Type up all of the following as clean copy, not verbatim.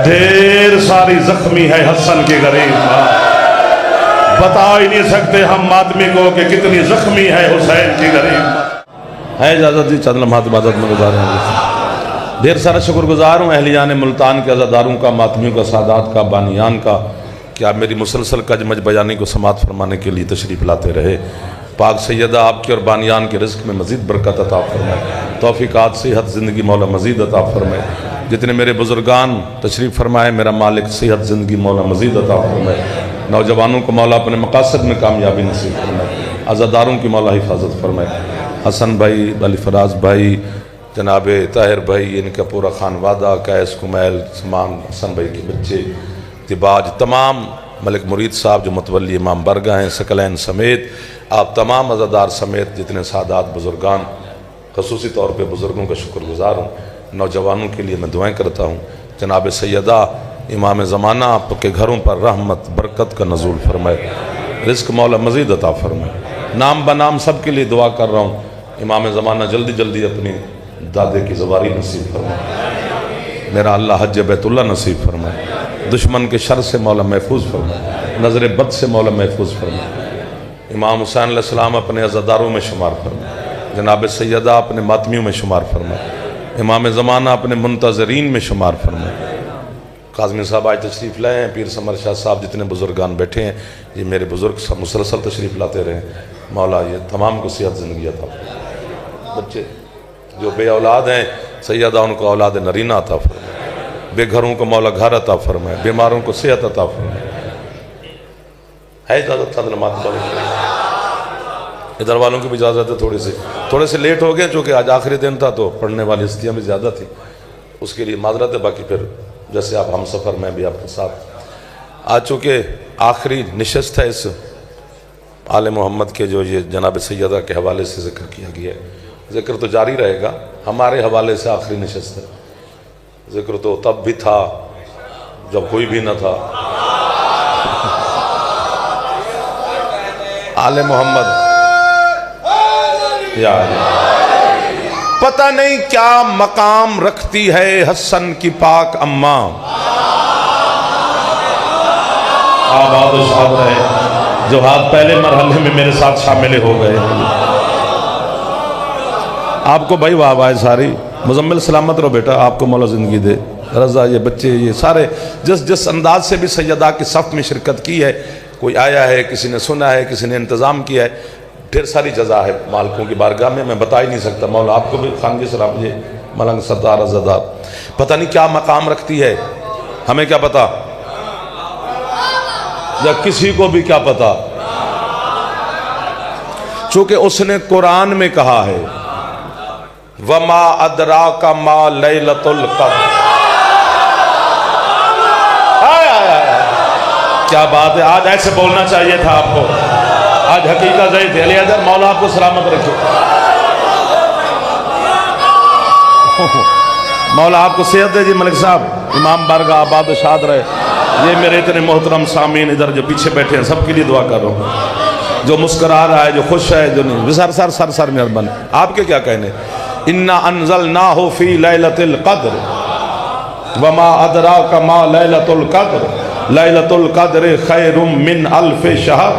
ढेर सारी जख्मी है हसन की गरीब, बता ही नहीं सकते हम मातमी को कि कितनी जख्मी है हुसैन की गरीब। है इजाज़त दी चंद लम्हात इबादत में गुजारे। ढेर सारा शुक्रगुजार हूँ अहलियान मुल्तान के अज़ादारों का, मातमियों का, सादात का, बानियान का कि आप मेरी मुसलसल कजमज बयानी को समात फरमाने के लिए तशरीफ़ लाते रहे। पाक सैयदा आपके और बानियान के रिज़्क़ में मज़ीद बरकत अता फरमाए, तौफ़ीक़ात सेहत ज़िंदगी मौला मज़ीद अता फरमाए। जितने मेरे बुज़ुर्गान तशरीफ़ फरमाए मेरा मालिक सेहत ज़िंदगी मौला मज़ीद अता फरमाए। नौजवानों को मौला अपने मकासद में कामयाबी नसीब फरमाए, अज़ादारों की मौला हिफाजत फरमाए। हसन भाई, अली फराज भाई, जनाब ताहिर भाई, इनका पूरा खानवादा, कैस कुमैल, समान हसन भाई के बच्चे, तिबाज, तमाम मलिक मुरीद साहब जो मुतवल्ली इमाम बरगा हैं, सकलैन समेत आप तमाम अज़ादार समेत जितने सादात बुज़ुर्गान, ख़ुसूसी तौर पर बुज़ुर्गों का शुक्रगुजार हूँ। नौजवानों के लिए मैं दुआएं करता हूँ। जनाब सैयदा इमाम ज़माना आपके घरों पर रहमत बरकत का नज़ूल फरमाए, रिज़्क़ मौला मज़ीद अता फरमाए। नाम बनाम सब के लिए दुआ कर रहा हूँ, इमाम ज़माना जल्दी जल्दी अपनी दादे की ज़वारी नसीब फरमाए, मेरा अल्लाह हज बैतुल्ला नसीब फरमाए, दुश्मन के शर से मौला महफूज फरमाए, नज़र बद से मौला महफूज फरमाए। इमाम हुसैन अलैहिस्सलाम अपने अज़ादारों में शुमार फरमाए, जनाब सैयदा अपने मातमियों में शुमार फरमाए, इमाम ज़माना अपने मुंतज़रीन में शुमार फरमाए। काज़मी साहब आज तशरीफ़ लाए हैं, पीर समर शाह साहब, जितने बुज़ुर्गान बैठे हैं, ये मेरे बुज़ुर्ग सब मुसलसल तशरीफ़ लाते रहे। मौला ये तमाम को सेहत ज़िंदगी अता फरमाए। बच्चे जो बे औलाद हैं सैयदा उनको औलाद नरीना अता फरमाए, बेघरों को मौला घर अता फरमाए, बीमारों को सेहत अता फरमाए। है इजाज़त साथ नमाज़ पढ़ो। इधर वालों की भी इजाज़त है, थोड़े से लेट हो गए चूँकि आज आखिरी दिन था तो पढ़ने वाली हस्तियाँ भी ज़्यादा थी, उसके लिए माजरत है। बाकी फिर जैसे आप हम सफ़र में भी आपके साथ आज चूँकि आखिरी नशस्त है इस आले मोहम्मद के जो ये जनाब सैयदा के हवाले से ज़िक्र किया गया है, ज़िक्र तो जारी रहेगा, हमारे हवाले से आखिरी नशस्त है। ज़िक्र तो तब भी था जब कोई भी न था। आले मोहम्मद यार पता नहीं क्या मकाम रखती है हसन की पाक अम्मा, आबाद शाद रहे जो हाथ पहले मरहले में मेरे साथ शामिल हो गए। आपको भाई वाह वाह सारी मुजम्मिल सलामत रहो बेटा, आपको मौला ज़िंदगी दे। रज़ा ये बच्चे ये सारे जिस अंदाज से भी सैयदा की सफ़ में शिरकत की है, कोई आया है, किसी ने सुना है, किसी ने इंतज़ाम किया है, ढेर सारी जज़ा है मालिकों की बारगाह में, मैं बता ही नहीं सकता। मौला आपको भी खानगी सलाम ये मलंग सत्तार अज़ादार पता नहीं क्या मकाम रखती है, हमें क्या पता या किसी को भी क्या पता, चूँकि उसने कुरान में कहा है वमा अदरा का मा लैलतुल क़द्र। क्या बात है, आज ऐसे बोलना चाहिए था आपको, आज हकीकत है थे। अलीहदर मौला आपको सलामत रखे, मौला आपको सेहत दे जी। मलिक साहब इमाम बारगाह आबाद शाद रहे। ये मेरे इतने मोहतरम सामीन इधर जो पीछे बैठे हैं सबके लिए दुआ कर रहा हूँ, जो मुस्कुरा रहा है, जो खुश है, जो नहीं। सर मेहरबान, आपके क्या कहने। इन्ना अंज़लनाहु फी लैलतिल क़द्र वमा अदराका मा लैलतुल क़द्र लैलतुल क़द्र खैरुम मिन अल्फ शहर।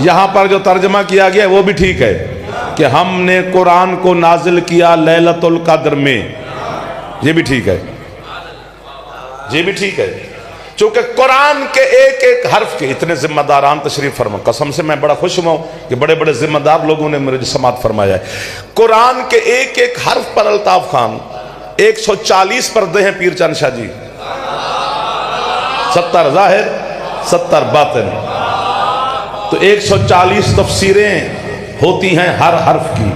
यहाँ पर जो तर्जमा किया गया वो भी ठीक है कि हमने कुरान को नाजिल किया लैलतुल क़द्र में, ये भी ठीक है, ये भी ठीक है। चूँकि कुरान के एक एक हर्फ के इतने जिम्मेदारान तशरीफ फरमा, कसम से मैं बड़ा खुश हुआ कि बड़े बड़े जिम्मेदार लोगों ने मेरे समात फरमाया है। कुरान के एक एक हर्फ पर अल्ताफ खान 140 पर्दे हैं पीर चंद शाह जी, 70 ज़ाहिर 70 बातिन, तो 140 तफसीरें होती हैं हर हर्फ की।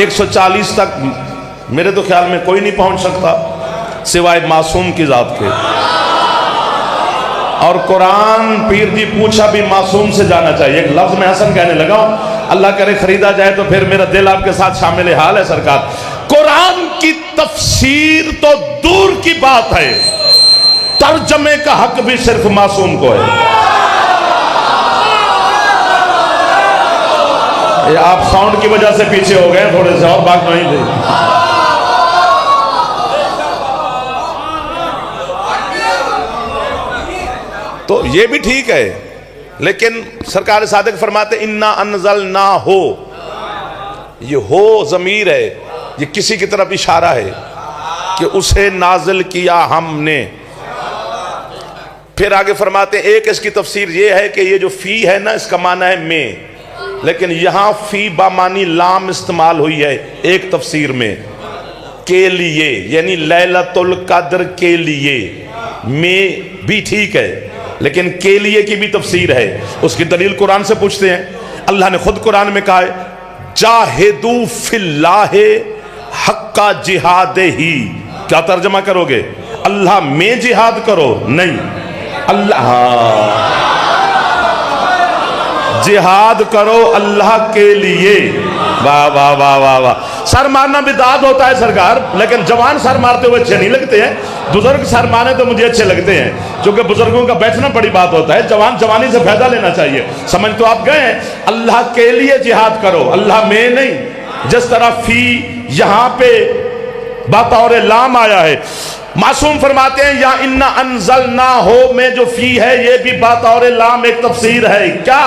140 तक मेरे तो ख्याल में कोई नहीं पहुंच सकता सिवाय मासूम की ज़ात के। और कुरान पीर जी पूछा भी मासूम से जाना चाहिए। एक लफ्ज़ में हसन कहने लगा हूं, अल्लाह करे खरीदा जाए तो फिर मेरा दिल आपके साथ शामिल हाल है सरकार। कुरान की तफसीर तो दूर की बात है, तर्जमे का हक भी सिर्फ मासूम को है। ये आप साउंड की वजह से पीछे हो गए थोड़े से, और बात नहीं थी। तो ये भी ठीक है, लेकिन सरकार सादिक फरमाते इन्ना अनजल ना हो, ये हो ज़मीर है, ये किसी की तरफ इशारा है कि उसे नाजिल किया हमने। फिर आगे फरमाते एक इसकी तफसीर ये है कि ये जो फी है ना, इसका माना है में, लेकिन यहां फी बामानी लाम इस्तेमाल हुई है एक तफसीर में, के लिए, यानी लैलतुल कद्र के लिए। में भी ठीक है, लेकिन के लिए की भी तफसीर है। उसकी दलील कुरान से पूछते हैं। अल्लाह ने खुद कुरान में कहा है जाहिदू फिल्लाहे हक्का जिहाद ही। क्या तर्जमा करोगे? अल्लाह में जिहाद करो? नहीं, अल्लाह जिहाद करो अल्लाह के लिए। वाह वाह वाह वाह वाह। सर मारना बिदात होता है सरकार, लेकिन जवान सर मारते हुए अच्छे नहीं लगते हैं। बुजुर्ग सर मारे तो मुझे अच्छे लगते हैं, क्योंकि बुजुर्गों का बैठना बड़ी बात होता है। जवान जवानी से फायदा लेना चाहिए। समझ तो आप गए हैं? अल्लाह के लिए जिहाद करो, अल्लाह में नहीं। जिस तरह फी यहां पे बतौर लाम आया है, मासूम फरमाते हैं या इन्ना अनजल ना हो में जो फी है ये भी बतौर लाम एक तफसीर है। क्या?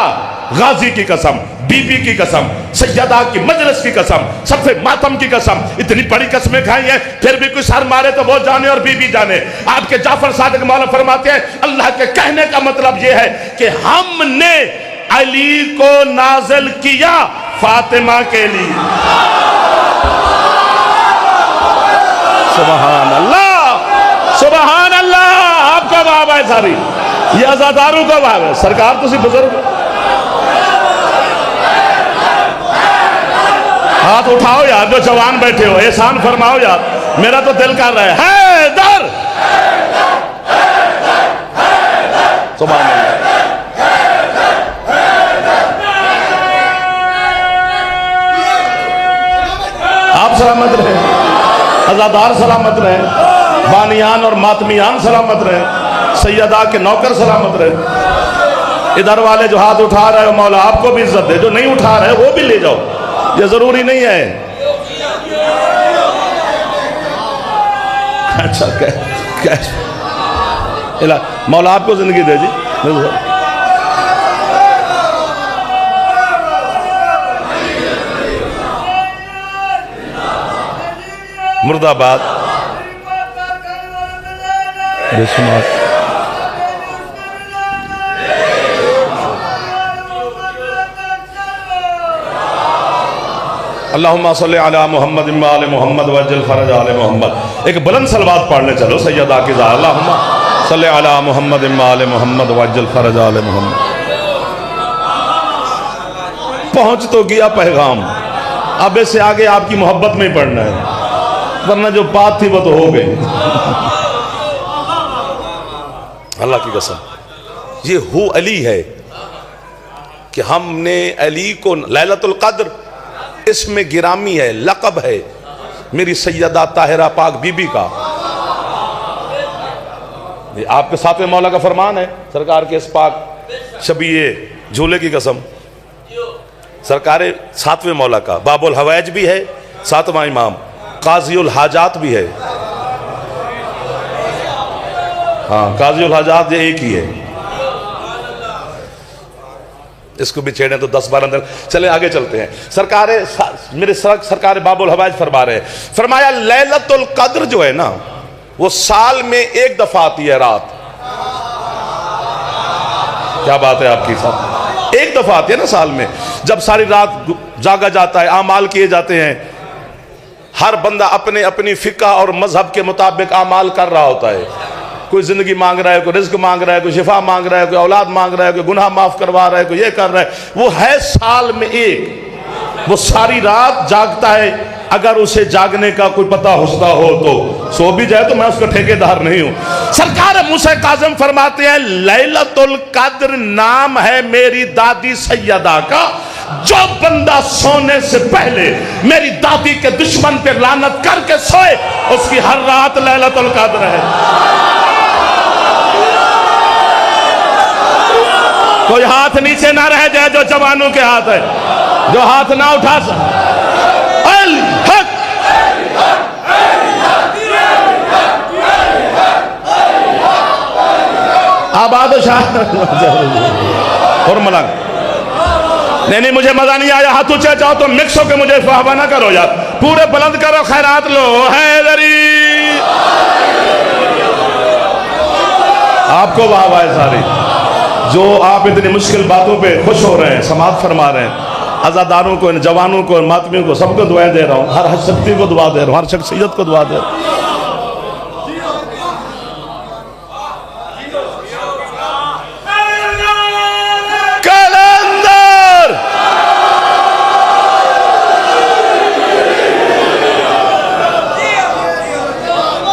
गाजी की कसम, बीबी की कसम, सैयदा की मजलिस की कसम, सबसे मातम की कसम, इतनी बड़ी कसमें खाई हैं, फिर भी कोई सर मारे तो वो जाने और बीबी जाने। आपके जाफर सादिक मौला फरमाते हैं अल्लाह के कहने का मतलब ये है कि हमने अली को नाजिल किया फातिमा के लिए। सुभान अल्लाह, सुभान अल्लाह। आपका बाब है सारी, ये आजादारों का बाब है। सरकार तुसी बुजुर्ग हाथ उठाओ यार, जो जवान बैठे हो, एहसान फरमाओ यार, मेरा तो दिल कर रहा है दर। सुभान अल्लाह। आप सलामत रहे, आजादार सलामत रहे, बानियान और मातमियान सलामत रहे, सैयदा के नौकर सलामत रहे। इधर वाले जो हाथ उठा रहे हो मौला आपको भी इज्जत दे, जो नहीं उठा रहे वो भी ले जाओ, ये जरूरी नहीं है। अच्छा मौला आपको जिंदगी दे जी। मुर्दाबाद। अल्लाहुम्मा सल्ली अला मुहम्मद व आले मुहम्मद वज्जल फरज आले मुहम्मद। एक बुलंद सलवात पढ़ने चलो सैयदा की ज़ात। अल्लाहुम्मा सल्ली अला मुहम्मद व आले मुहम्मद वज्जल फरज आले मुहम्मद। पहुंच तो गया पैगाम, अब इससे आगे आपकी मोहब्बत में ही पढ़ना है, वरना जो बात थी वो तो हो गई। अल्लाह की कसम, ये हु अली है कि हमने अली को लैलतुल कद्र इसमें गिरामी है, लक़ब है मेरी सैयदा ताहिरा पाक बीबी का। ये आपके सातवें मौला का फरमान है, सरकार के इस पाक शबीए झूले की कसम, सरकार सातवें मौला का बाबुल हवैज भी है, सातवां इमाम काज़ीउल हाजात भी है। हाँ, काज़ीउल हाजात ये एक ही है, इसको भी छेड़े तो 10-12 दिन। चले आगे चलते हैं। सरकार मेरे सरकार बाबुल हवाज फरमा रहे हैं, फरमाया लैलतुल कद्र जो है ना वो साल में एक दफा आती है रात। क्या बात है आपकी साहब, एक दफा आती है ना साल में, जब सारी रात जागा जाता है, आमाल किए जाते हैं, हर बंदा अपने अपनी फिका और मजहब के मुताबिक आमाल कर रहा होता है। कोई जिंदगी मांग रहा है, कोई रिज्क मांग रहा है, कोई शिफा मांग रहा है, कोई औलाद मांग रहा है, कोई गुनाह माफ करवा रहा है, कोई ये कर रहा है। वो है साल में एक, वो सारी रात जागता है। अगर उसे जागने का कोई पता हुस्ता हो तो सो भी जाए, तो मैं उसका ठेकेदार नहीं हूं। सरकार मूसा काज़िम फरमाते हैं लैलतुल कद्र नाम है मेरी दादी सैयदा का। जो बंदा सोने से पहले मेरी दादी के दुश्मन पर लानत करके सोए, उसकी हर रात लैलतुल कद्र है। कोई हाथ नीचे ना रह जाए जो जवानों के हाथ है, जो हाथ ना उठा बादशाह और मलंग। नहीं मुझे मजा नहीं आया। हाथ ऊंचे चाहो तो मिक्स होकर मुझे वाहवा ना करो यार, पूरे बुलंद करो, खैरात लो। हैदरी आपको वाहवा है सारी, जो आप इतनी मुश्किल बातों पे खुश हो रहे हैं, समाप्त फरमा रहे हैं। आजादारों को, इन जवानों को, मातमियों को, सबको दुआएं दे रहा हूँ, हर शक्ति को दुआ दे रहा हूँ, हर शख्सियत को दुआ दे रहा हूँ।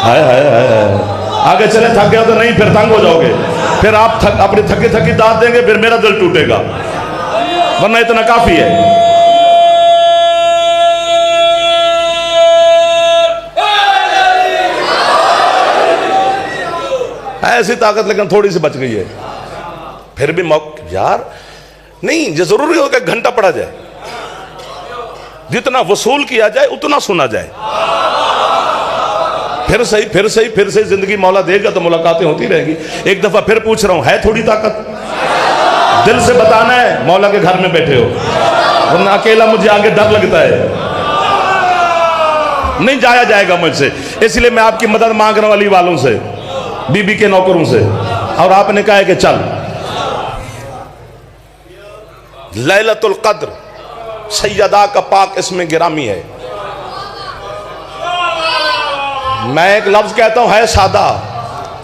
हाय हाय हाय, आगे चले, थक गया तो नहीं, फिर तंग हो जाओगे, फिर आप अपनी थकी थकी दाद देंगे, फिर मेरा दिल टूटेगा, वरना इतना काफी है। ऐसी ताकत लेकिन थोड़ी सी बच गई है, फिर भी मौका यार नहीं, जो जरूरी होगा घंटा पड़ा जाए, जितना वसूल किया जाए उतना सुना जाए। फिर सही फिर सही फिर सही, जिंदगी मौला देगा तो मुलाकातें होती रहेगी। एक दफा फिर पूछ रहा हूं, है थोड़ी ताकत? दिल से बताना है, मौला के घर में बैठे हो, वरना अकेला मुझे आगे डर लगता है, नहीं जाया जाएगा मुझसे। इसलिए मैं आपकी मदद मांग रहा हूं अली वालों से, बीबी के नौकरों से, और आपने कहा है कि चल। लैलतुल कद्र सैयदा का पाक इसमें गिरामी है। मैं एक लफ्ज कहता हूं, है सादा,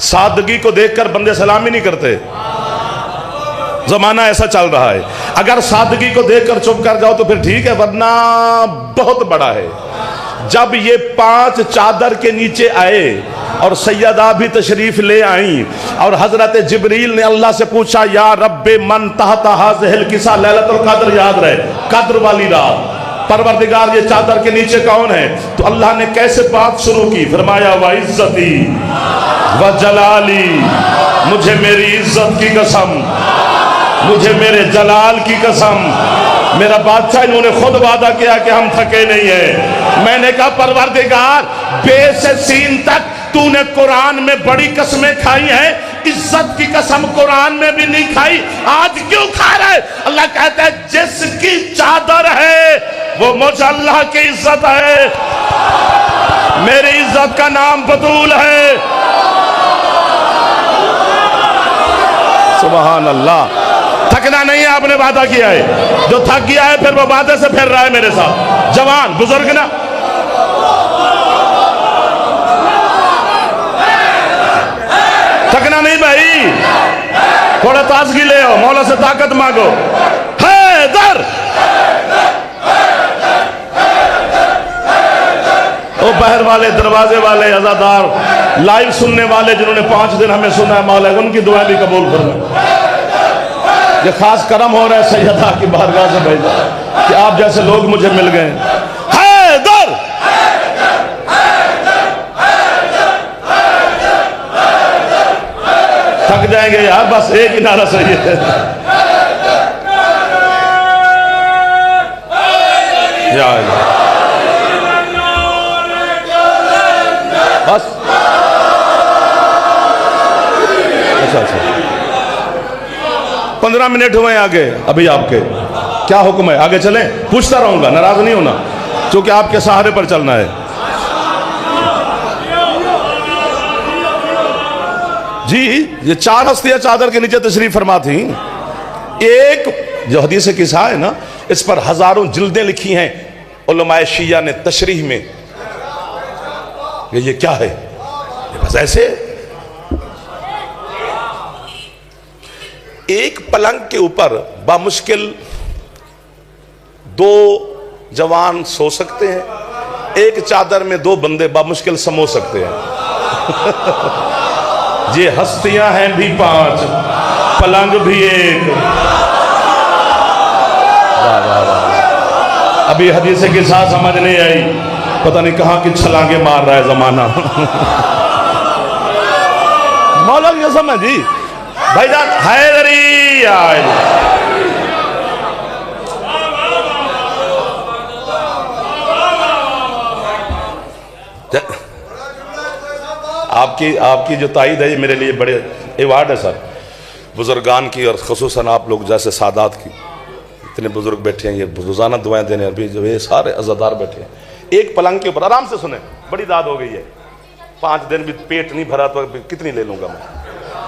सादगी को देखकर बंदे सलामी नहीं करते। जमाना ऐसा चल रहा है, अगर सादगी को देखकर चुप कर जाओ तो फिर ठीक है, वरना बहुत बड़ा है। जब ये 5 चादर के नीचे आए और सैयदा भी तशरीफ ले आई, और हजरत जिब्रील ने अल्लाह से पूछा, या रब्बे मन तहत हाज़िहिल किसा लैलतुल कद्र, याद रहे कद्र वाली रात, परवरदिगार ये चादर के नीचे कौन है? तो अल्लाह ने कैसे बात शुरू की, फरमाया व इज्जती व जलाली, मुझे मेरी इज्जत की कसम, मुझे मेरे जलाल की कसम, मेरा बादशाह, इन्होंने खुद वादा किया कि हम थके नहीं है। मैंने कहा परवरदिगार, बे से सीन तक तूने कुरान में बड़ी कसमें खाई हैं, इज्जत की कसम कुरान में भी नहीं खाई, आज क्यों खा रहा है? अल्लाह कहता है जिसकी चादर है वो मुझे अल्लाह की इज्जत है, मेरी इज्जत का नाम बतूल है। सुभान अल्लाह। थकना नहीं है, आपने वादा किया है, जो थक गया है फिर वो वादे से फिर रहा है मेरे साथ। जवान बुजुर्ग ना, थकना नहीं भाई, थोड़ा ताजगी ले आओ, मौला से ताकत मांगो। हैदर ओ बहर वाले, दरवाजे वाले, अज़ादार, लाइव सुनने वाले जिन्होंने 5 दिन हमें सुना है, मौला उनकी दुआ भी कबूल करना। ये खास करम हो रहा है सैयदा की बारगाह से भेजा कि आप जैसे लोग मुझे मिल गए। हैदर थक जाएंगे यार, बस एक ही नारा सही है। बस अच्छा 15 मिनट हुए आगे, अभी आपके क्या हुक्म है? आगे चलें? पूछता रहूंगा, नाराज नहीं होना, क्योंकि आपके सहारे पर चलना है। जी, ये 4 हस्तियां चादर के नीचे तशरीफ फरमा थी। एक जो हदीस किस्सा है ना, इस पर हजारों जिल्दें लिखी हैं उलमाए शिया ने तशरीह में। ये क्या है? बस ऐसे एक पलंग के ऊपर बामुश्किल 2 जवान सो सकते हैं, एक चादर में 2 बंदे बामुश्किल समो सकते हैं। ये हस्तियां हैं भी 5, पलंग भी 1। अभी हदीस के साथ समझ नहीं आई, पता नहीं कहां की छलांगे मार रहा है जमाना। मौला की समझ जी भाईजान, हैदरी आए। आपकी जो ताईद है ये मेरे लिए बड़े एवार्ड है सर। बुजुर्गान की और खुसूसन आप लोग जैसे सादात की, इतने बुजुर्ग बैठे हैं, ये रोजाना दुआएं देने, अभी जो ये सारे अज़ादार बैठे हैं एक पलंग के ऊपर, आराम से सुने, बड़ी दाद हो गई है, 5 दिन भी पेट नहीं भरा तो कितनी ले लूंगा मैं।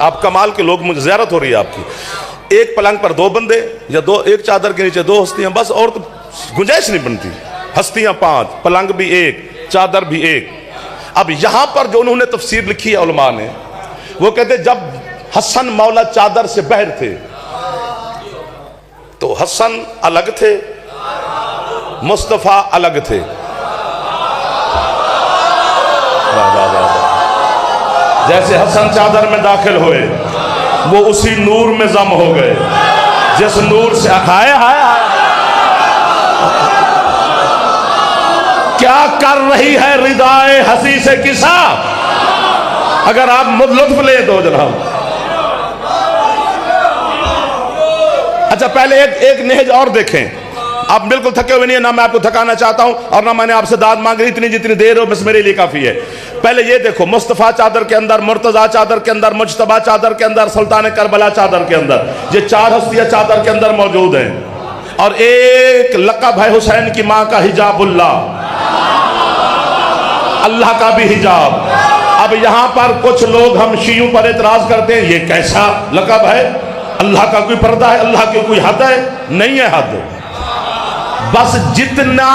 आप कमाल के लोग, मुझे ज़ियारत हो रही है आपकी। एक पलंग पर 2 बंदे या 2, एक चादर के नीचे 2 हस्तियां, बस और तो गुंजाइश नहीं बनती। हस्तियां 5, पलंग भी 1, चादर भी 1। अब यहां पर जो उन्होंने तफसीर लिखी है उलमा ने, वो कहते जब हसन मौला चादर से बाहर थे तो हसन अलग थे, मुस्तफा अलग थे। जैसे हसन चादर में दाखिल हुए वो उसी नूर में जम हो गए जिस नूर से हाय हाय क्या कर रही है रिदाए हंसी से किसा, अगर आप लुत्फ ले तो जनाब। अच्छा पहले एक नहज और देखें, आप बिल्कुल थके हुए नहीं है, ना मैं आपको थकाना चाहता हूं और ना मैंने आपसे दाद मांग रही, इतनी जितनी देर हो बस मेरे लिए काफी है। पहले ये देखो, मुस्तफा चादर के अंदर, मुर्तजा चादर के अंदर, मुज्तबा चादर के अंदर, सुल्तान करबला चादर के अंदर, ये 4 हस्तियां चादर के अंदर मौजूद हैं। और एक लक़ब है हुसैन की मां का, हिजाबुल्लाह, अल्लाह का भी हिजाब। अब यहां पर कुछ लोग हम शियों पर एतराज करते हैं, ये कैसा लक़ब है, अल्लाह का कोई पर्दा है, अल्लाह की कोई हद है? नहीं है हद। बस जितना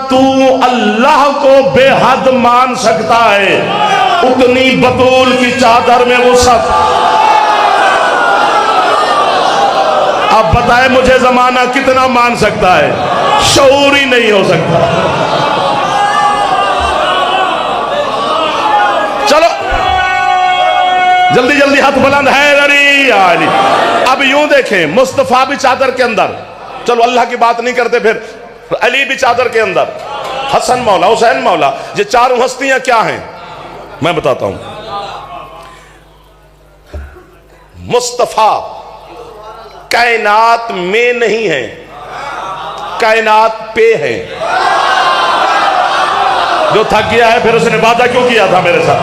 तू अल्लाह को बेहद मान सकता है उतनी बतूल की चादर में वुसअत। अब बताए मुझे जमाना कितना मान सकता है, शऊर ही नहीं हो सकता। चलो जल्दी जल्दी हाथ बुलंद है अली। अब यूं देखें, मुस्तफा भी चादर के अंदर, चलो अल्लाह की बात नहीं करते, फिर अली भी चादर के अंदर, हसन मौला, हुसैन मौला, ये 4 हस्तियां क्या हैं मैं बताता हूं। मुस्तफा कायनात में नहीं है, कायनात पे है। जो थक गया है फिर उसने वादा क्यों किया था मेरे साथ,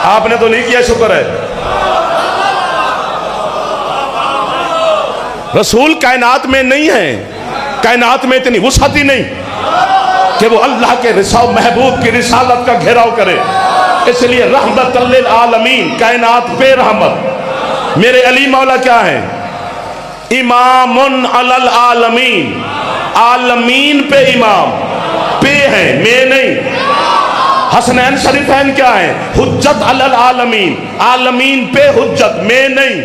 आपने तो नहीं किया, शुक्र है। रसूल कायनात में नहीं है, कायनात में इतनी वुसअत ही नहीं कि वो अल्लाह के रिसाल महबूब की रिसालत का घेराव करे, इसलिए रहमत लिल आलमीन, कायनात पे रहमत। मेरे अली मौला क्या है, इमामुन अलल आलमीन, आलमीन पे इमाम, पे है में नहीं। हसनैन शरीफैन क्या है, हुज्जत अलल आलमीन, आलमीन पे हुज्जत, में नहीं।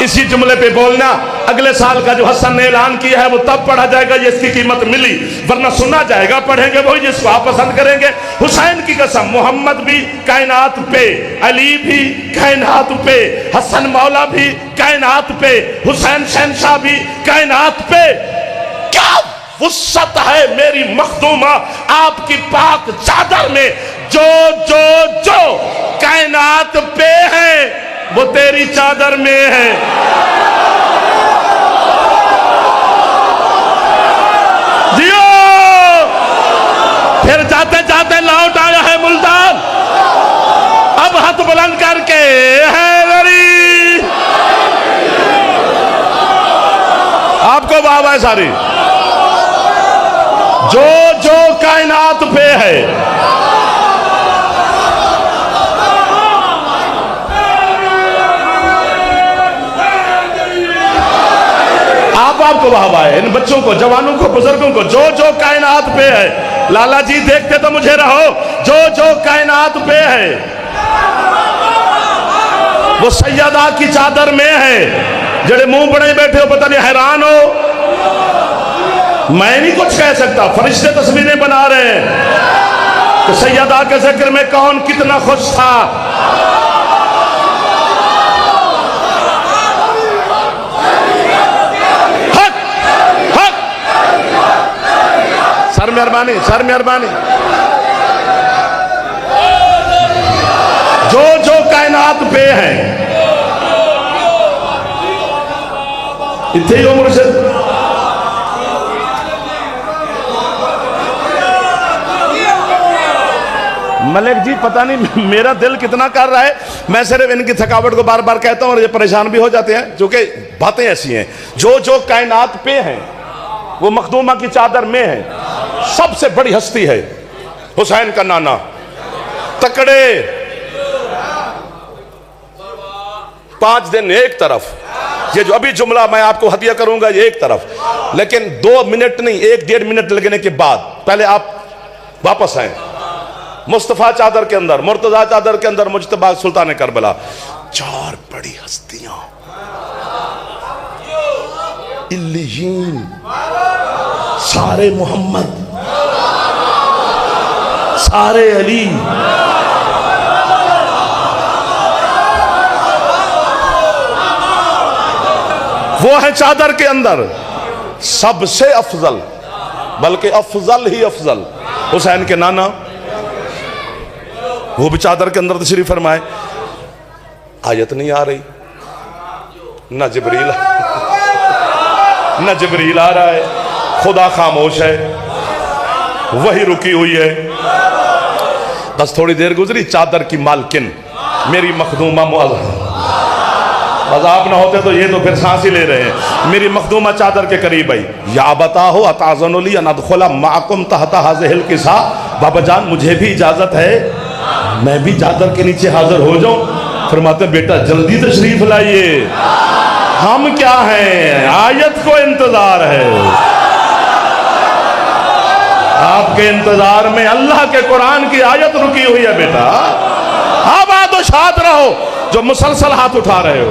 इसी जुमले पे बोलना, अगले साल का जो हसन ने ऐलान किया है वो तब पढ़ा जाएगा ये इसकी कीमत मिली, वरना सुना जाएगा, पढ़ेंगे वही जिसको आप पसंद करेंगे। हुसैन की कसम, मोहम्मद भी कायनात पे, अली भी कायनात पे, हसन मौला भी कायनात पे, हुसैन शहंशाह भी कायनात पे। क्या वुसअत है मेरी मखदूमा आपकी पाक चादर में, जो जो जो कायनात पे है वो तेरी चादर में है। जियो, फिर जाते जाते लौट आया है मुल्तान, अब हाथ बुलंद करके है लड़ी। आपको बाबा है सारी, जो जो कायनात पे है, आपको वाहवा है, इन बच्चों को, जवानों को, बुजुर्गों को, जो जो कायनात पे है। लाला जी देखते तो मुझे रहो, जो जो कायनात पे है वो सैयदा की चादर में है। जड़े मुंह बड़े बैठे हो, पता नहीं हैरान हो, मैं नहीं कुछ कह सकता, फरिश्ते तस्वीरें बना रहे हैं कि सैयदा के जिक्र में कौन कितना खुश था। सर मेहरबानी, सर मेहरबानी। जो जो कायनात पे है, इतने ही उम्र से मलिक जी पता नहीं मेरा दिल कितना कर रहा है, मैं सिर्फ इनकी थकावट को बार बार कहता हूं और ये परेशान भी हो जाते हैं, क्योंकि बातें ऐसी हैं। जो जो कायनात पे हैं वो मखदूमा की चादर में है। सबसे बड़ी हस्ती है हुसैन का नाना, तकड़े 5 दिन एक तरफ, ये जो अभी जुमला मैं आपको हदिया करूंगा ये एक तरफ, लेकिन 2 मिनट नहीं 1-1.5 मिनट लगने के बाद पहले आप वापस आए मुस्तफा चादर के अंदर, मुर्तजा चादर के अंदर, मुज्तबा सुल्तान करबला, 4 बड़ी हस्तियां, इल्लियीन, सारे मोहम्मद, सारे अली, वो है चादर के अंदर सबसे अफजल, बल्कि अफजल ही अफजल हुसैन के नाना, वो भी चादर के अंदर तशरीफ फरमाए। आयत नहीं आ रही, न जिब्रील आ रहा है, खुदा खामोश है, वही रुकी हुई है। बस थोड़ी देर गुजरी, चादर की मालकिन मेरी मखदूमा मुअज़्ज़म, बस आप ना होते तो ये तो फिर सांस ही ले रहे हैं, मेरी मखदूमा चादर के करीब आई। या बताओ अताज़नुली अन अदख़ुला माकुम तहता हाज़िहिल किसा, बाबा जान मुझे भी इजाजत है मैं भी चादर के नीचे हाजिर हो जाऊं। फरमाते बेटा जल्दी तशरीफ लाइए, हम क्या हैं, आयत को इंतजार है, आपके इंतजार में अल्लाह के कुरान की आयत रुकी हुई है बेटा। अब आदो शाद रहो जो मुसलसल हाथ उठा रहे हो।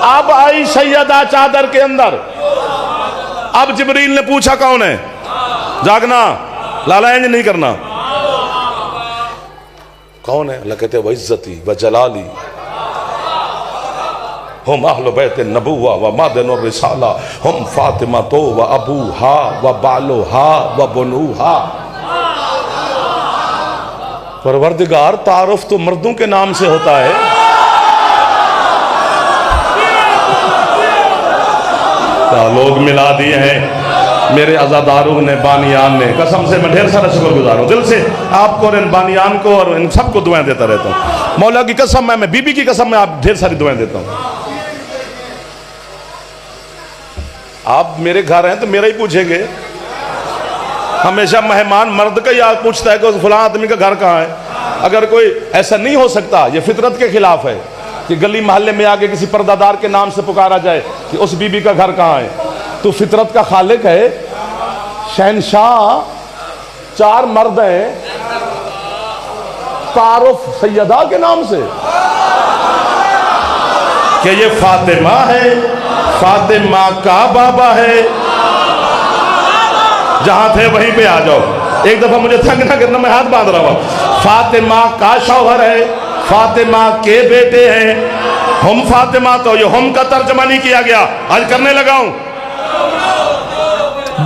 अब आई सैयदा चादर के अंदर, अब जिब्रील ने पूछा कौन है, जागना लाला इंज नहीं करना, कौन है? अल्लाह कहते व इज्जती व जलाली हम अहल बैत नबुव्वा व मादनुर रिसाला हम फातिमा तो व अबूहा व बालोहा व बनुहा। परवरदिगार तारुफ तो मर्दों के नाम से होता है, क्या लोग मिला दिए हैं मेरे अज़ादारों ने, बानियान ने, कसम से मैं ढेर सारा शुक्रगुजार हूँ दिल से आपको और इन बानियान को और इन सबको दुआएं देता रहता हूँ। मौला की कसम मैं बीबी की कसम में आप ढेर सारी दुआएं देता हूँ। आप मेरे घर हैं तो मेरा ही पूछेंगे, हमेशा मेहमान मर्द का याद पूछता है कि उस फलां आदमी का घर कहाँ है। अगर कोई ऐसा नहीं हो सकता, ये फितरत के खिलाफ है कि गली मोहल्ले में आके किसी पर्दादार के नाम से पुकारा जाए कि उस बीबी का घर कहाँ है। तो फितरत का खालिक है, शहनशाह, 4 मर्द हैं, तारुफ सैयदा के नाम से कि ये फातिमा है, फातिमा का बाबा है, जहां थे वहीं पे आ जाओ। एक दफा मुझे तंग ना करना, मैं हाथ बांध रहा हूं। फातिमा का शौहर है, फातिमा के बेटे हैं, हम फातिमा, तो ये हम का तर्जमा नहीं किया गया, आज करने लगा हूं।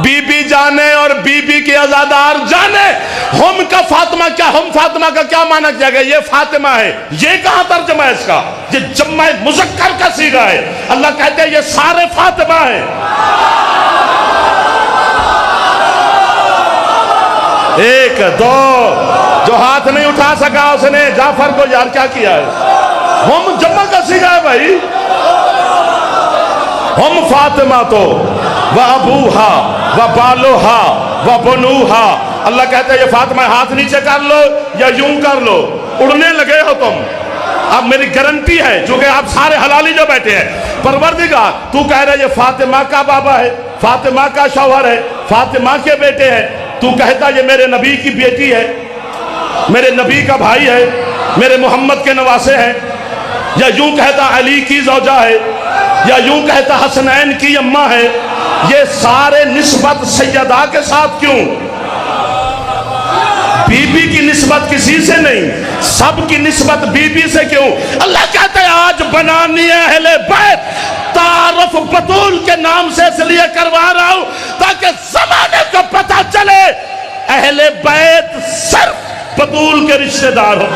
बीबी जाने और बीबी के अज़ादार जाने, हम का फातिमा क्या, हम फातिमा का क्या माना किया गया, ये फातिमा है, ये कहां तर्जमा है इसका, ये जम्मा मुज़क्कर का सीगा है। अल्लाह कहते हैं ये सारे फातिमा है। एक दो जो हाथ नहीं उठा सका उसने जाफर को यार क्या किया है, हम जम्मा का सीगा है भाई। हम फातिमा तो व अबूहा व बालोहा व बनुहा। अल्लाह कहता है ये फातिमा, हाथ नीचे कर लो या यूं कर लो, उड़ने लगे हो तुम। अब मेरी गारंटी है, चूंकि आप सारे हलाली जो बैठे हैं, परवरदिगार तू कह रहा है ये फातिमा का बाबा है, फातिमा का शौहर है, फातिमा के बेटे हैं, तू कहता ये मेरे नबी की बेटी है, मेरे नबी का भाई है, मेरे मोहम्मद के नवासे हैं, या यूं कहता अली की ज़ौजा है, या यूं कहता हसनैन की अम्मा है। ये सारे निस्बत सैयदा के साथ क्यों? बीबी की निस्बत किसी से नहीं, सब की निस्बत बीबी से क्यों? अल्लाह कहता है आज बनानी है अहले बैत, तारुफ बतूल के नाम से इसलिए करवा रहा हूं ताकि ज़माने को पता चले अहले बैत सिर्फ बतूल के रिश्तेदार हो।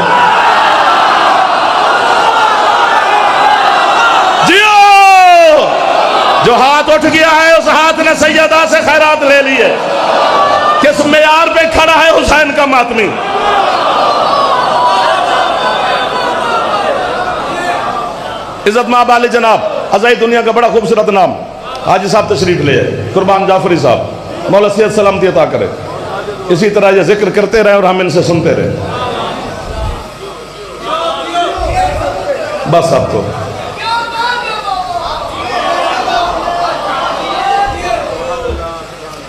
जो हाथ उठ गया है उस हाथ ने सैयदा से खैरात ले ली है कि किस मेयार पे खड़ा है हुसैन का मातमी। इज्जत माब आले जनाब अज़ाई दुनिया का बड़ा खूबसूरत नाम हाजी साहब तशरीफ ले आए, कुर्बान जाफरी साहब, मौला सैयद सलामती अता करे। इसी तरह ये जिक्र करते रहे और हम इनसे सुनते रहे। बस आपको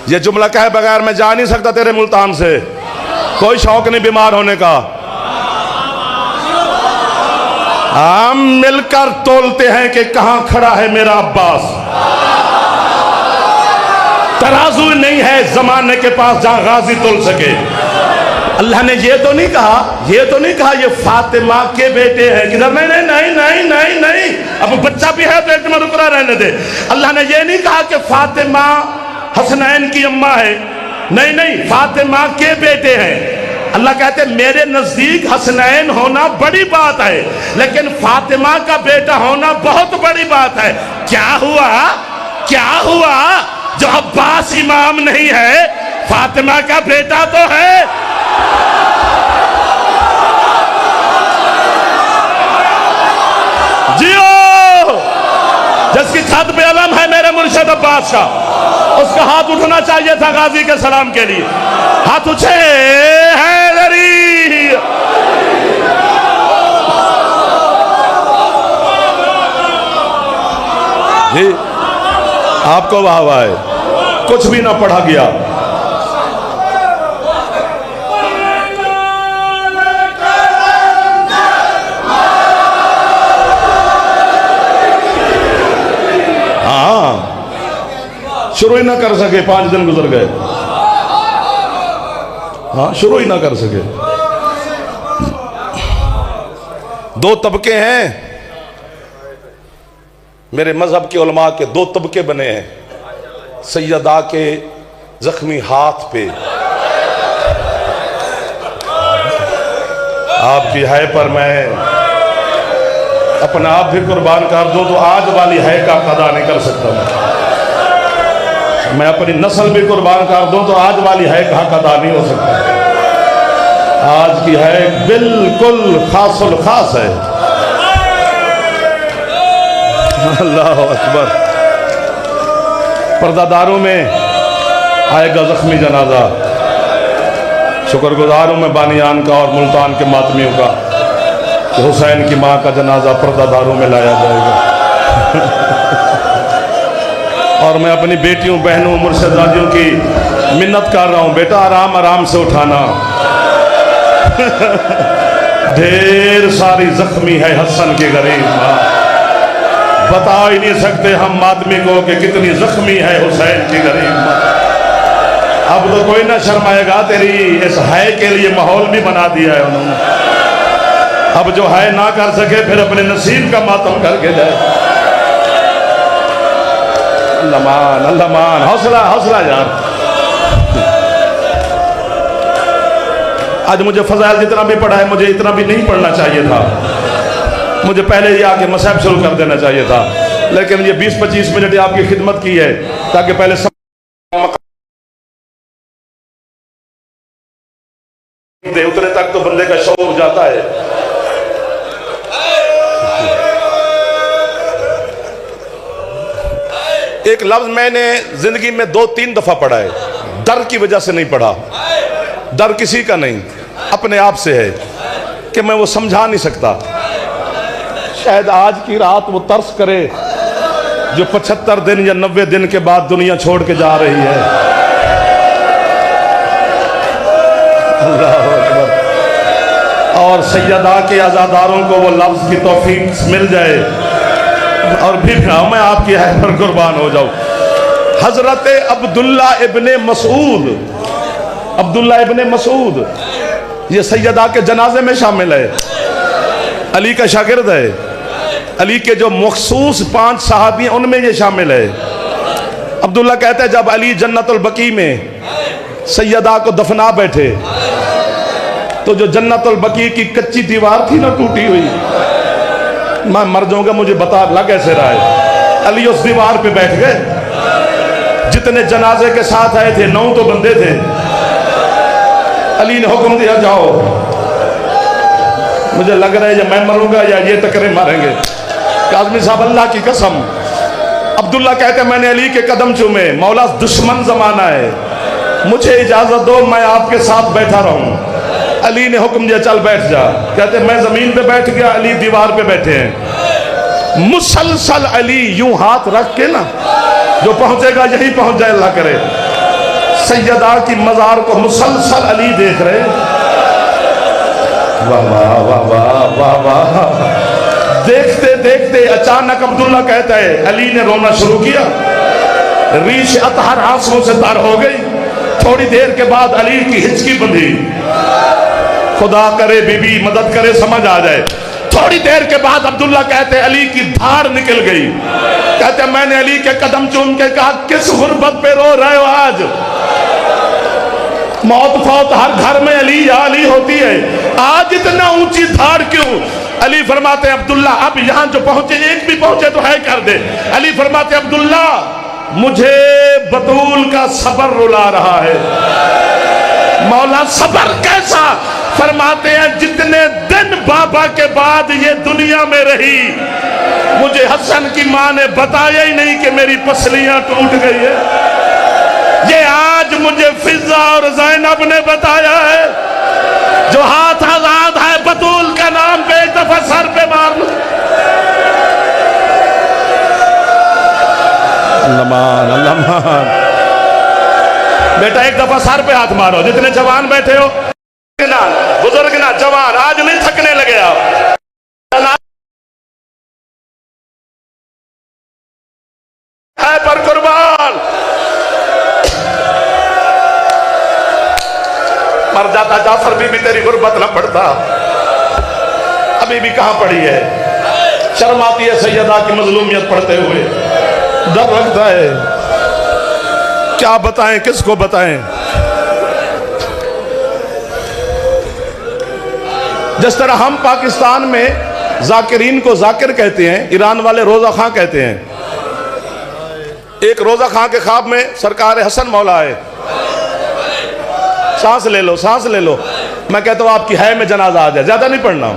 ये जुमला कहे बगैर मैं जा नहीं सकता तेरे मुल्तान से, कोई शौक नहीं बीमार होने का। हम मिलकर तोलते हैं कि कहां खड़ा है मेरा अब्बास। तराजू नहीं है जमाने के पास जहां गाजी तोल सके। अल्लाह ने ये तो नहीं कहा ये फातिमा के बेटे हैं किधर, नहीं नहीं नहीं नहीं नहीं नहीं, अब बच्चा भी है पेट में रुकरा रहने दे। अल्लाह ने ये नहीं कहा कि फातिमा हसनैन की अम्मा है, नहीं नहीं, फातिमा के बेटे हैं। अल्लाह कहते मेरे नजदीक हसनैन होना बड़ी बात है, लेकिन फातिमा का बेटा होना बहुत बड़ी बात है। क्या हुआ जो अब्बास इमाम नहीं है, फातिमा का बेटा तो है। जियो, जिसकी छत पे अलम है मेरे मुर्शिद अब्बास का, उसका हाथ उठना चाहिए था गाजी के सलाम के लिए। हाथ उठे हैदरी। जी आपको वाह वाह है, कुछ भी ना पढ़ा गया। हाँ शुरू ही ना कर सके, 5 दिन गुजर गए। हाँ शुरू ही ना कर सके। 2 तबके हैं मेरे मजहब के उलमा के, 2 तबके बने हैं सैयदा के जख्मी हाथ पे। आपकी है पर मैं अपना आप भी कुर्बान कर दूं तो आज वाली है का अदा नहीं कर सकता। मैं अपनी नस्ल भी कुर्बान कर दूं तो आज वाली है का अदा नहीं हो सकता। आज की है बिल्कुल खासुल खास है। अल्लाह अकबर। पर्दादारों में आएगा जख्मी जनाजा। शुक्रगुजार हूं मैं बानियान का और मुल्तान के मातमियों का कि हुसैन की मां का जनाजा पर्दादारों में लाया जाएगा। और मैं अपनी बेटियों बहनों मुर्शिदादियों की मिन्नत कर रहा हूं, बेटा आराम आराम से उठाना। ढेर सारी जख्मी है हसन की गरीब मां, बता ही नहीं सकते हम मातमी को कि कितनी जख्मी है हुसैन की गरीब मां। अब तो कोई ना शर्माएगा, तेरी इस है के लिए माहौल भी बना दिया है उन्होंने। अब जो है ना कर सके फिर अपने नसीब का मातम करके जाए। अल्लाह मान, हौसला हौसला यार। आज मुझे फजाइल जितना भी पढ़ा है मुझे इतना भी नहीं पढ़ना चाहिए था। मुझे पहले ही आके मसहब शुरू कर देना चाहिए था, लेकिन ये 20-25 मिनट आपकी खिदमत की है ताकि पहले सब उतरे तक तो बंदे का शौक जाता है। एक लफ्ज मैंने जिंदगी में 2-3 दफा पढ़ा है, डर की वजह से नहीं पढ़ा। डर किसी का नहीं, अपने आप से है कि मैं वो समझा नहीं सकता। शायद आज की रात वो तरस करे जो 75 दिन या 90 दिन के बाद दुनिया छोड़ के जा रही है। अल्लाह अकबर। और सैयदा के आज़ादारों को वो लफ्ज की तौफीक मिल जाए और फिर मैं आपकी है पर कुर्बान हो जाऊं। हजरत अब्दुल्ला इब्ने मसूद ये सैयदा के जनाजे में शामिल है, अली का शागिर्द है। अली के जो मखसूस 5 सहाबी हैं उनमें ये शामिल है। अब्दुल्ला कहता है जब अली जन्नतुल बकी में सैयदा को दफना बैठे तो जो जन्नतुल बकी की कच्ची दीवार थी ना टूटी हुई, मैं मर जाऊंगा मुझे बता लग कैसे रहा है। अली उस दीवार पे बैठ गए। जितने जनाजे के साथ आए थे 9 तो बंदे थे, अली ने हुक्म दिया जाओ। मुझे लग रहा है या मैं मरूंगा या ये टकरे मारेंगे। काज़मी साहब अल्लाह की कसम, अब्दुल्ला कहते मैंने अली के कदम चूमे, मौला दुश्मन जमाना है, मुझे इजाजत दो मैं आपके साथ बैठा रहूं। अली ने हुक्म दिया चल बैठ जा। कहते मैं जमीन पे बैठ गया, अली दीवार पे बैठे हैं। मुसलसल अली यूं हाथ रख के ना, जो पहुंचेगा यही पहुंच जाए अल्लाह करे। सैयदा की मजार को मुसलसल अली देख रहे। वाह वाह वाह वाह वाह वाह। देखते देखते अचानक अब्दुल्ला कहता है अली ने रोना शुरू किया, रीश अतहर आंसुओं से तर हो गई। थोड़ी देर के बाद अली की हिचकी बंधी। खुदा करे बीबी मदद करे समझ आ जाए। थोड़ी देर के बाद अब्दुल्ला कहते अली की धार निकल गई। कहते मैंने अली के कदम चूम के कहा किस गुर्बत पे रो रहे हो आज? मौत फौत हर घर में अली या अली होती है, आज इतना ऊंची धार क्यों? अली फरमाते अब्दुल्ला अब यहां जो पहुंचे एक भी पहुंचे तो है कर दे। अली फरमाते अब्दुल्ला मुझे बतूल का सबर रुला रहा है। मौला सबर कैसा? फरमाते हैं जितने दिन बाबा के बाद ये दुनिया में रही, मुझे हसन की मां ने बताया ही नहीं कि मेरी पसलियां टूट गई है। ये आज मुझे फिजा और ज़ैनब ने बताया है। जो हाथ आजाद है बतूल का नाम पे एक दफा सर पे मार लो। अल्लाह अल्लाह। बेटा एक दफा सर पे हाथ मारो। जितने जवान बैठे हो ना, बुजुर्ग ना जवान, आज नहीं थकने लगे आप। है पर कुर्बान मर जाता जाफर भी तेरी गुर्बत न पड़ता। अभी भी कहां पड़ी है? शर्म आती है सैयदा की मजलूमियत पढ़ते हुए, डर लगता है। क्या बताएं, किसको बताएं? जिस तरह हम पाकिस्तान में जाकिरीन को जाकिर कहते हैं, ईरान वाले रोजा खां कहते हैं। एक रोजा खां के ख्वाब में सरकार हसन मौला आए, सांस ले लो सांस ले लो। मैं कहता हूँ आपकी है में जनाजा आ जाए, ज्यादा नहीं पढ़ना,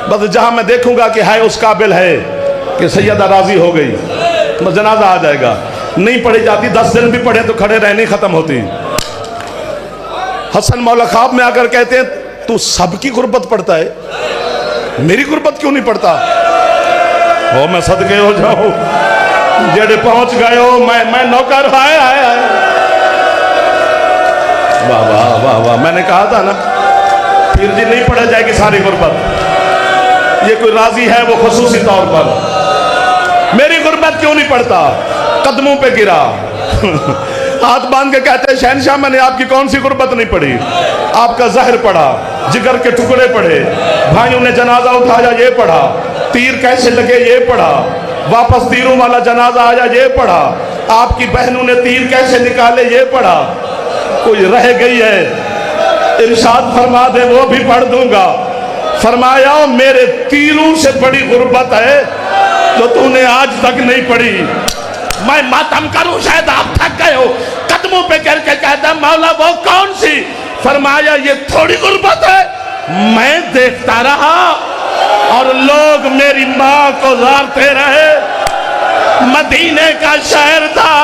बस जहां मैं देखूंगा कि है उस काबिल है कि सैयदा राजी हो गई, बस जनाजा आ जाएगा। नहीं पढ़ी जाती, 10 दिन भी पढ़े तो खड़े रहने खत्म होती। हसन मौला ख्वाब में आकर कहते हैं तू सबकी गुर्बत पढ़ता है, मेरी गुर्बत क्यों नहीं पढ़ता? हो मैं सदके हो जाऊं, जेड़े पहुंच गए हो मैं नौकर। आए आए आए वाह वाह वाह वाह। मैंने कहा था ना पीर जी नहीं पढ़ा जाएगी सारी गुर्बत। ये कोई राजी है वो खुसूसी तौर पर, मेरी गुर्बत क्यों नहीं पढ़ता? कदमों पे गिरा हाथ बांध के कहते हैं शहनशाह मैंने आपकी कौन सी गुर्बत नहीं पढ़ी? आपका जहर पढ़ा, जिगर के टुकड़े पढ़े, भाइयों ने जनाजा उठाया ये पढ़ा, तीर कैसे लगे ये पढ़ा, वापस तीरों वाला जनाजा आया ये पढ़ा, आपकी बहनों ने तीर कैसे निकाले ये पढ़ा। कोई रह गई है इरशाद फरमा दे वो भी पढ़ दूंगा। फरमाया मेरे तीरों से बड़ी गुर्बत है जो तूने आज तक नहीं पढ़ी। मैं मातम करूं शायद आप थक गए हो। कदमों पे करके कहता मौला वो कौन सी? फरमाया ये थोड़ी गुर्बत है, मैं देखता रहा और लोग मेरी माँ को ज़ारते रहे। मदीने का शहर था,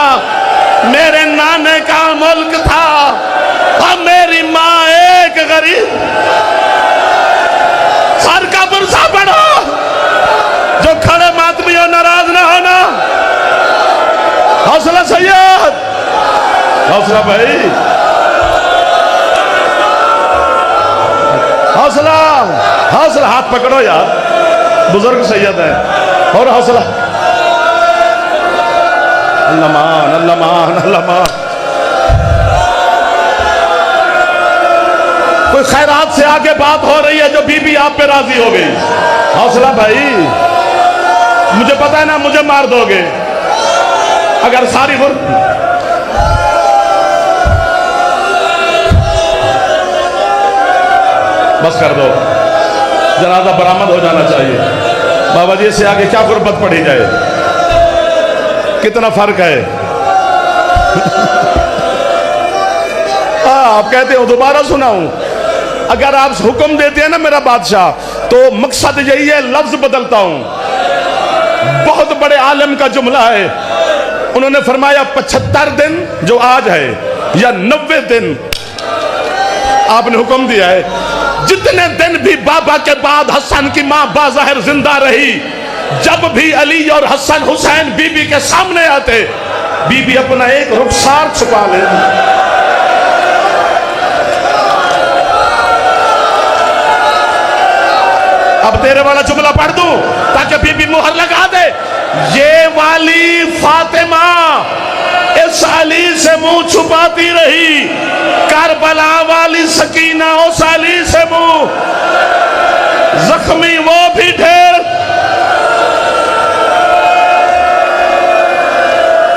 मेरे नाने का मुल्क था और मेरी माँ एक गरीब। सर का पुरसा पढ़ो, जो खड़े मातमी हो नाराज ना होना। हौसला सैयद, हौसला भाई, हौसला हौसला। हाथ पकड़ो यार, बुजुर्ग सैयद है। और हौसला। अल्लाह मान अल्लाह मान अल्लाह मान। कोई खैरात से आगे बात हो रही है जो बीबी आप पे राजी हो गई। हौसला भाई, मुझे पता है ना मुझे मार दोगे अगर सारी बस कर दो, जनाजा बरामद हो जाना चाहिए। बाबा जी से आगे क्या गुर्बत पड़ी जाए? कितना फर्क है। आप कहते हो दोबारा सुनाऊं? अगर आप हुक्म देते हैं ना मेरा बादशाह, तो मकसद यही है, लफ्ज बदलता हूं। बहुत बड़े आलम का जुमला है, उन्होंने फरमाया 75 दिन जो आज है या 90 दिन आपने हुक्म दिया है, जितने दिन भी बाबा के बाद हसन की मां बाज़ाहिर जिंदा रही, जब भी अली और हसन हुसैन बीबी के सामने आते, बीबी अपना एक रुखसार छुपा ले। अब तेरे वाला जुमला पढ़ दूं ताकि बीबी मुहर लगा दे। ये वाली फातिमा इस अली से मुंह छुपाती रही, करबला वाली सकीना उस अली से मुंह, जख्मी वो भी ढेर।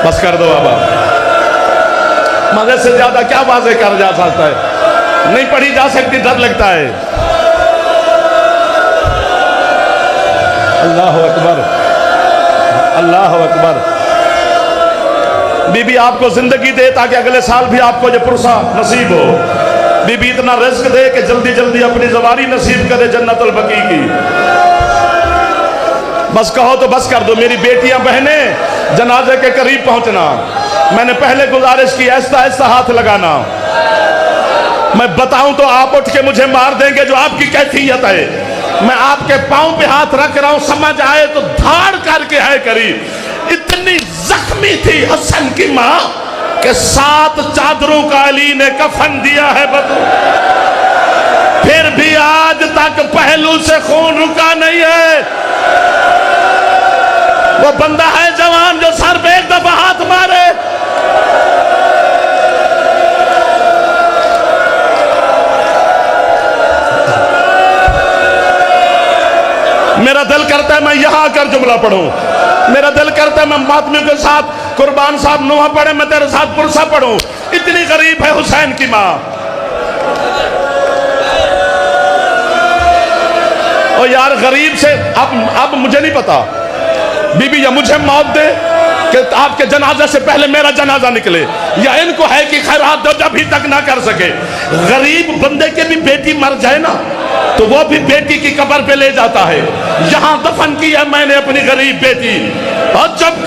बस कर दो बाबा, मजे से ज्यादा क्या वाज़े कर जा सकता है, नहीं पढ़ी जा सकती, डर लगता है। अल्लाह अकबर, अल्लाह अकबर। बीबी आपको जिंदगी दे ताकि अगले साल भी आपको ये पुरसा नसीब हो। बीबी इतना रिस्क दे कि जल्दी जल्दी अपनी ज़वारी नसीब करे जन्नतुल बकी की। बस कहो तो बस कर दो। मेरी बेटियां बहनें, जनाजे के करीब पहुंचना। मैंने पहले गुजारिश की, ऐसा ऐसा हाथ लगाना। मैं बताऊं तो आप उठ के मुझे मार देंगे, जो आपकी कैफियत है। मैं आपके पांव पे हाथ रख रहा हूं, समझ आए तो धाड़ करके है करीब। इतनी जख्मी थी हसन की मां कि 7 चादरों का अली ने कफन दिया है बदू, फिर भी आज तक पहलू से खून रुका नहीं है। वो बंदा है जवान जो सर पे एक दफा हाथ मारे। मेरा दिल करता है मैं यहां आकर जुमला पढ़ूं, मेरा दिल करता है मैं मातमियों के साथ कुर्बान साहब नुहा पढ़े, मैं तेरे साथ पुरसा पढ़ूं। इतनी गरीब है हुसैन की मां। और यार गरीब से अब मुझे नहीं पता, बीबी या मुझे मौत दे कि आपके जनाजा से पहले मेरा जनाजा निकले, या इनको है कि खैरात दो अभी तक ना कर सके। गरीब बंदे के भी बेटी मर जाए ना तो वो भी बेटी की कब्र पे ले जाता है। यहां दफन किया मैंने अपनी गरीब बेटी, और जब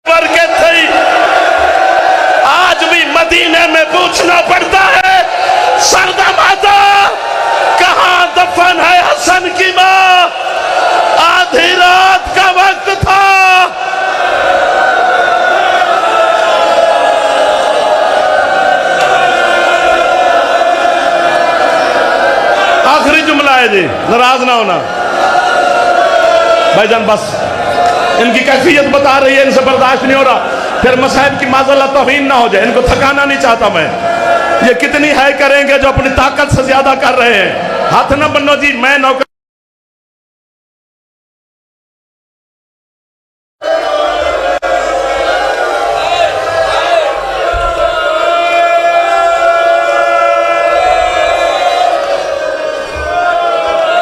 के थी, आज भी मदीने में पूछना पड़ता है, सरदा माता कहां दफन है हसन की मां। आधी रात का वक्त था, आखिरी जुमला है जी, नाराज ना होना भाईजान। बस इनकी कैफियत बता रही है, इनसे बर्दाश्त नहीं हो रहा, फिर मसाइब की माज़ल्ला तौहीन ना हो जाए। इनको थकाना नहीं चाहता मैं। ये कितनी है करेंगे जो अपनी ताकत से ज्यादा कर रहे हैं। हाथ ना बनो जी, मैं नौकर।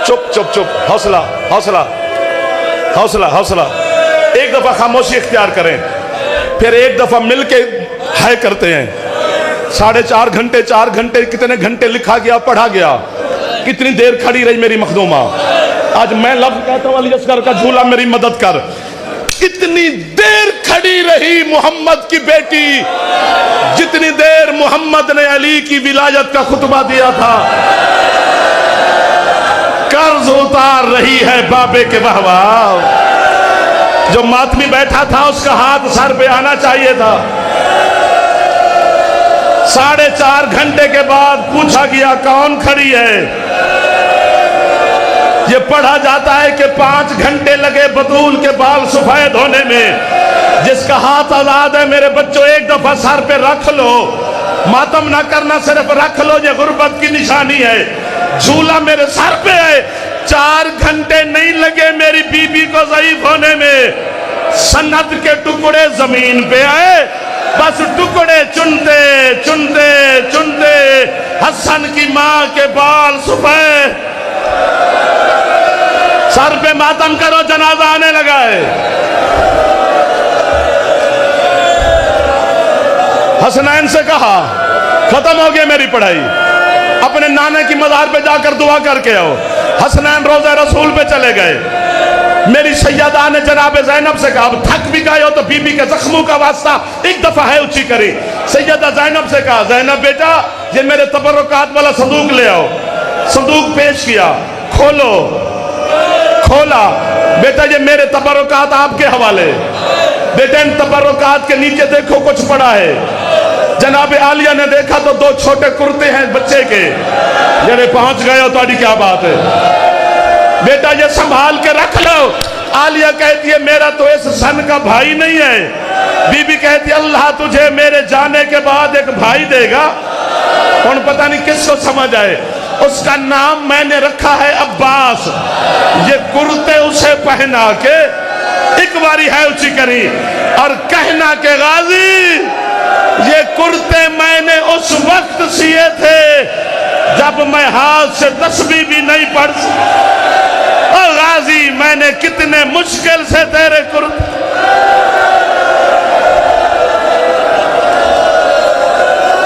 चुप चुप चुप, हौसला हौसला हौसला हौसला। एक दफा खामोशी इख्तियार करें, फिर एक दफा मिलके है करते हैं। 4.5 घंटे 4 घंटे कितने घंटे लिखा गया, पढ़ा गया, कितनी देर खड़ी रही मेरी मखदूमा। आज मैं लफ्ज कहता हूं, अली असगर का झूला मेरी मदद कर। कितनी देर खड़ी रही मोहम्मद की बेटी, जितनी देर मोहम्मद ने अली की विलायत का खुतबा दिया था। कर्ज उतार रही है बाबे के बहवा। जो मातमी बैठा था उसका हाथ सर पे आना चाहिए था। 4.5 घंटे के बाद पूछा गया कौन खड़ी है। ये पढ़ा जाता है कि 5 घंटे लगे बतूल के बाल सफेद होने में। जिसका हाथ आजाद है मेरे बच्चों, एक दफा सर पे रख लो, मातम ना करना, सिर्फ रख लो, ये गुर्बत की निशानी है। झूला मेरे सर पे है। 4 घंटे नहीं लगे मेरी बीबी को ज़ईफ होने में। सन्नत के टुकड़े जमीन पे आए, बस टुकड़े चुनते चुनते चुनते हसन की मां के बाल सफेद। सर पे मातम करो, जनाजा आने लगा है। हसनैन से कहा खत्म हो गई मेरी पढ़ाई, अपने नाने की मज़ार पे जाकर दुआ करके आओ। हसनैन रोज़े रसूल पे चले गए। मेरी सैयदा ने जनाब ज़ैनब से कहा, अब थक भी गए हो तो बीबी के जख्मों का वास्ता एक दफा है ऊंची करी। सैयदा ज़ैनब से कहा, ज़ैनब बेटा ये मेरे तबर्रुकात वाला संदूक ले आओ। संदूक पेश किया, खोलो, खोला, बेटा ये मेरे तबर्रुकात आपके हवाले। बेटा इन तबर्रुकात के नीचे देखो कुछ पड़ा है। जनाब आलिया ने देखा तो दो छोटे कुर्ते हैं बच्चे के, जड़े पहुंच गए हो तो क्या बात है, बेटा ये संभाल के रख लो। आलिया कहती है मेरा तो इस सन का भाई नहीं है। बीबी कहती है अल्लाह तुझे मेरे जाने के बाद एक भाई देगा, कौन पता नहीं किसको समझ आए। उसका नाम मैंने रखा है अब्बास। ये कुर्ते उसे पहना के एक बारी है ऊंची करी और कहना के गाजी ये कुर्ते मैंने उस वक्त सिए थे जब मैं हाथ से तस्बीह भी नहीं पढ़ और गाजी मैंने कितने मुश्किल से तेरे कुर्ते।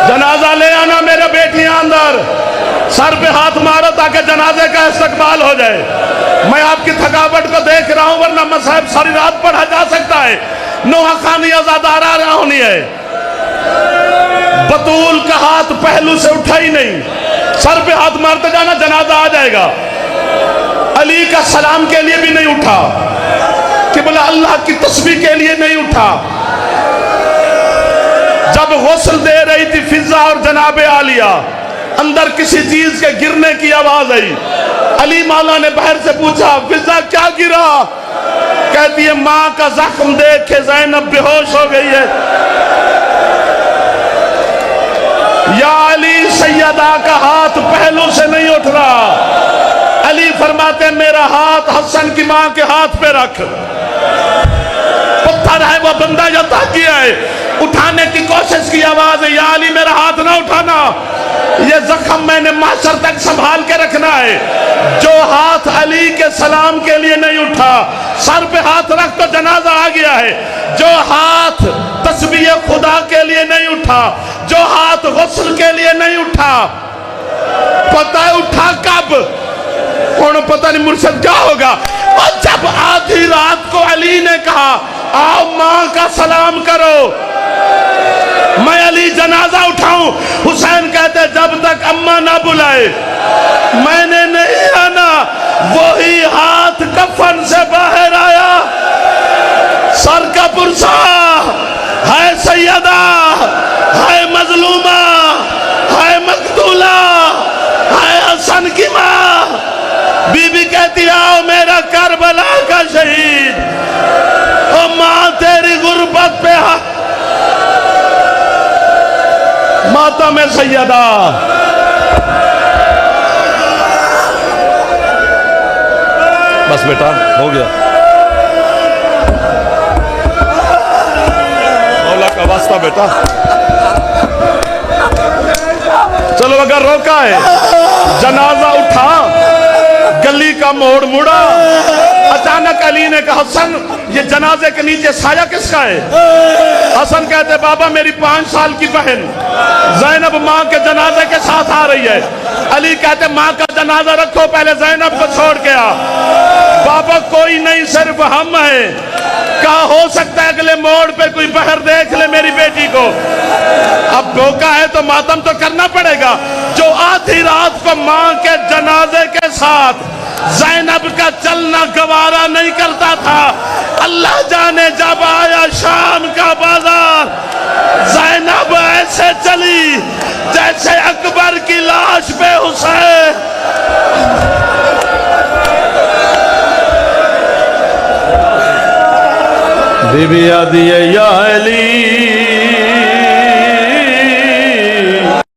जनाजा ले आना मेरे बेटियां अंदर, सर पे हाथ मारो ताकि जनाजे का इस्तकबाल हो जाए। मैं आपकी थकावट को देख रहा हूं, वरना मसाहब सारी रात पढ़ा जा सकता है। नोहा खानी आजादारा रहा होनी है। बतूल का हाथ पहलू से उठा ही नहीं, सर पे हाथ मारते जाना, जनाजा आ जाएगा। अली का सलाम के लिए भी नहीं उठा कि बोला अल्लाह की तस्बीह के लिए नहीं उठा। जब गुस्ल दे रही थी फिजा और जनाबे आलिया, अंदर किसी चीज के गिरने की आवाज आई। अली मौला ने बाहर से पूछा फिजा क्या गिरा? कहती है मां का जख्म देख के ज़ैनब बेहोश हो गई है। या अली सैयदा का हाथ पहलू से नहीं उठ रहा। अली फरमाते मेरा हाथ हसन की मां के हाथ पे रख। पत्थर है वो बंदा जो ताकिया है, उठाने की कोशिश की, आवाज है या अली मेरा हाथ ना उठाना, ये जख्म मैंने माशर तक संभाल के रखना है। जो हाथ अली के सलाम के लिए नहीं उठा, सर पे हाथ रख तो जनाजा आ गया है। जो हाथ तस्बीह खुदा के लिए नहीं उठा, जो हाथ गुस्ल के लिए नहीं उठा, पता है उठा कब? कौन पता नहीं मुर्शद क्या होगा। और जब आधी रात को अली ने कहा आओ मां का सलाम करो, मैं अली जनाजा उठाऊं, हुसैन कहते जब तक अम्मा ना बुलाए मैंने नहीं आना। वही हाथ कफन से बाहर आया, सर का पुरसा है सैयदा, है मजलूमा, है मकतूला, है हसन की मां। बीबी कहती आओ मेरा करबला का शहीद, ओ मां तेरी गुर्बत पे माता में सैयदा। बस बेटा हो गया, मौला का वास्ता बेटा। चलो अगर रोका है, जनाजा उठा, गली का मोड़ मुड़ा, अचानक अली ने कहा हसन ये जनाजे के नीचे साया किसका है? हसन कहते बाबा मेरी 5 साल की बहन ज़ैनब माँ के जनाजे के साथ आ रही है। अली कहते माँ का जनाजा रखो, पहले ज़ैनब को छोड़ के आ। बाबा कोई नहीं सिर्फ हम हैं। क्या हो सकता है अगले मोड़ पे कोई बहर देख ले मेरी बेटी को। अब धोखा है तो मातम तो करना पड़ेगा। जो आधी रात को माँ के जनाजे के साथ ज़ैनब का चलना गवारा नहीं करता था, अल्लाह जाने जब आया शाम का बाजार, ज़ैनब ऐसे चली जैसे अकबर की लाश पे हुसैन। बीबी आदि या अली